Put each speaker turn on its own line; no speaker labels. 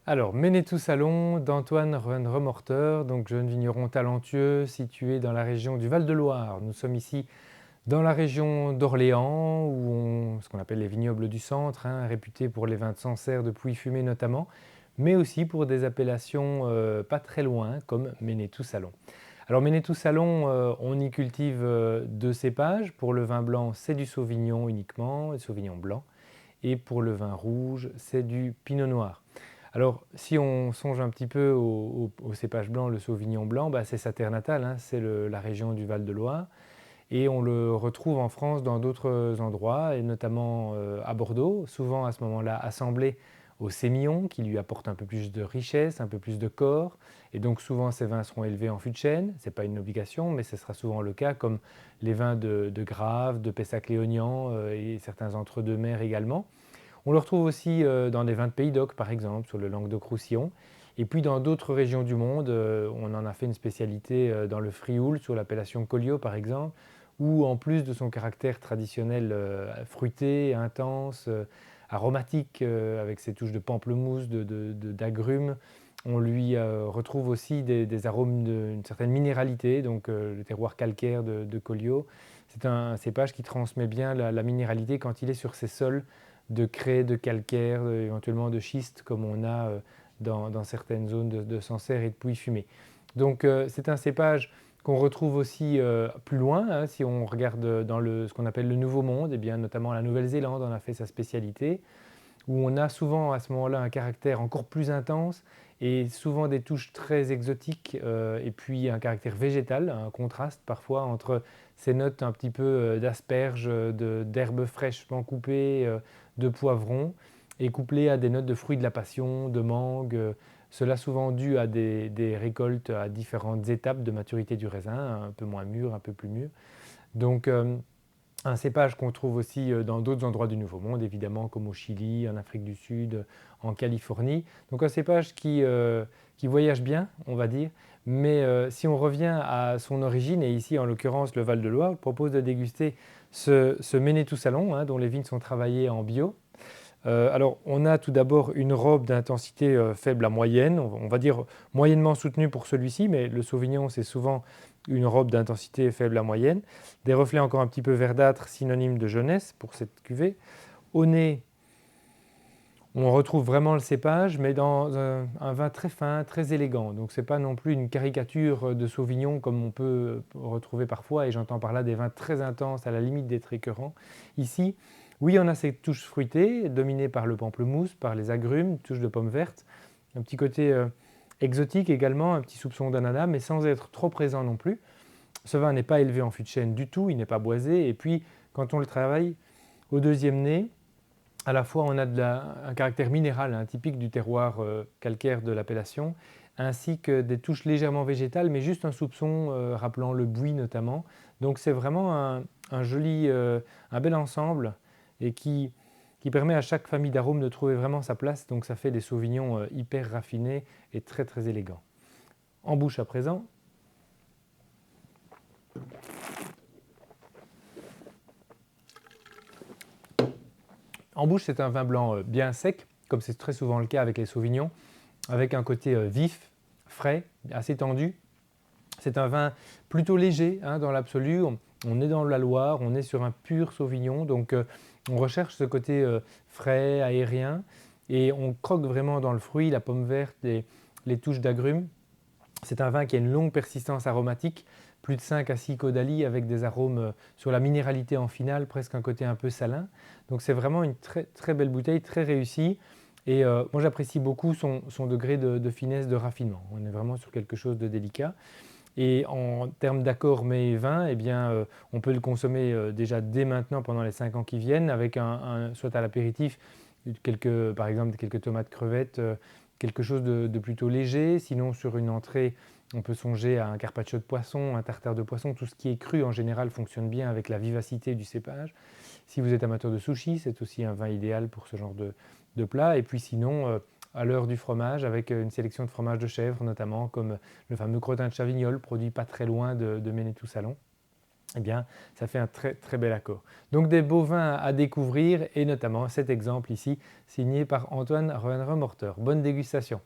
Alors, Ménétou Salon d'Antoine Remorteur, donc jeune vigneron talentueux situé dans la région du Val-de-Loire. Nous sommes ici dans la région d'Orléans, ce qu'on appelle les vignobles du centre, réputés pour les vins de Sancerre, de Pouilly-Fumé notamment, mais aussi pour des appellations pas très loin, comme Ménétou Salon. Alors Ménétou Salon, on y cultive deux cépages. Pour le vin blanc, c'est du Sauvignon uniquement, du Sauvignon blanc. Et pour le vin rouge, c'est du Pinot Noir. Alors, si on songe un petit peu au cépage blanc, le Sauvignon blanc, c'est sa terre natale, c'est la région du Val-de-Loire. Et on le retrouve en France dans d'autres endroits, et notamment à Bordeaux, souvent à ce moment-là assemblé au sémillon, qui lui apporte un peu plus de richesse, un peu plus de corps. Et donc souvent ces vins seront élevés en fût de chêne, ce n'est pas une obligation, mais ce sera souvent le cas, comme les vins de Grave, de Pessac-Léognan et certains entre-deux-mers également. On le retrouve aussi dans des vins de Pays d'Oc, par exemple, sur le Languedoc-Roussillon. Et puis dans d'autres régions du monde, on en a fait une spécialité dans le Frioul, sur l'appellation Collioure, par exemple, où en plus de son caractère traditionnel fruité, intense, aromatique, avec ses touches de pamplemousse, d'agrumes, on lui retrouve aussi des arômes d'une certaine minéralité, donc le terroir calcaire de Collioure. C'est un cépage qui transmet bien la minéralité quand il est sur ses sols de craie, de calcaire, éventuellement de schiste, comme on a dans certaines zones de Sancerre et de Pouilly-Fumé. Donc c'est un cépage qu'on retrouve aussi plus loin, si on regarde dans ce qu'on appelle le Nouveau Monde, et bien notamment la Nouvelle-Zélande en a fait sa spécialité, où on a souvent à ce moment-là un caractère encore plus intense et souvent des touches très exotiques et puis un caractère végétal, un contraste parfois entre ces notes un petit peu d'asperges, d'herbes fraîchement coupées, de poivrons, et couplées à des notes de fruits de la passion, de mangue, cela souvent dû à des récoltes à différentes étapes de maturité du raisin, un peu moins mûr, un peu plus mûr. Donc un cépage qu'on trouve aussi dans d'autres endroits du Nouveau Monde, évidemment, comme au Chili, en Afrique du Sud, en Californie. Donc un cépage qui voyage bien, on va dire. Mais si on revient à son origine, et ici en l'occurrence le Val-de-Loire, je propose de déguster ce Ménétou Salon, dont les vignes sont travaillées en bio. Alors, on a tout d'abord une robe d'intensité faible à moyenne, on va dire moyennement soutenue pour celui-ci, mais le Sauvignon, c'est souvent une robe d'intensité faible à moyenne. Des reflets encore un petit peu verdâtres, synonyme de jeunesse pour cette cuvée. Au nez, on retrouve vraiment le cépage, mais dans un vin très fin, très élégant. Donc, ce n'est pas non plus une caricature de Sauvignon comme on peut retrouver parfois, et j'entends par là des vins très intenses, à la limite d'être écœurants. Ici, oui, on a ces touches fruitées, dominées par le pamplemousse, par les agrumes, touches de pommes vertes, un petit côté exotique également, un petit soupçon d'ananas, mais sans être trop présent non plus. Ce vin n'est pas élevé en fût de chêne du tout, il n'est pas boisé, et puis quand on le travaille au deuxième nez, à la fois on a un caractère minéral typique du terroir calcaire de l'appellation, ainsi que des touches légèrement végétales, mais juste un soupçon rappelant le buis notamment. Donc c'est vraiment un joli, un bel ensemble, et qui permet à chaque famille d'arômes de trouver vraiment sa place. Donc ça fait des sauvignons hyper raffinés et très très élégants. En bouche à présent. En bouche, c'est un vin blanc bien sec, comme c'est très souvent le cas avec les sauvignons, avec un côté vif, frais, assez tendu. C'est un vin plutôt léger dans l'absolu. On est dans la Loire, on est sur un pur Sauvignon, donc on recherche ce côté frais, aérien, et on croque vraiment dans le fruit, la pomme verte, les touches d'agrumes. C'est un vin qui a une longue persistance aromatique, plus de 5 à 6 caudalie, avec des arômes sur la minéralité en finale, presque un côté un peu salin. Donc c'est vraiment une très, très belle bouteille, très réussie. Et moi j'apprécie beaucoup son degré de finesse, de raffinement. On est vraiment sur quelque chose de délicat. Et en termes d'accord mets et vin, eh bien, on peut le consommer déjà dès maintenant pendant les 5 ans qui viennent, avec soit à l'apéritif, par exemple quelques tomates crevettes, quelque chose de plutôt léger. Sinon, sur une entrée, on peut songer à un carpaccio de poisson, un tartare de poisson. Tout ce qui est cru en général fonctionne bien avec la vivacité du cépage. Si vous êtes amateur de sushi, c'est aussi un vin idéal pour ce genre de plat. Et puis sinon, à l'heure du fromage, avec une sélection de fromages de chèvre notamment, comme le fameux crottin de Chavignol, produit pas très loin de Ménétou Salon. eh bien, ça fait un très très bel accord. Donc des beaux vins à découvrir et notamment cet exemple ici signé par Antoine Roenremorter. Bonne dégustation!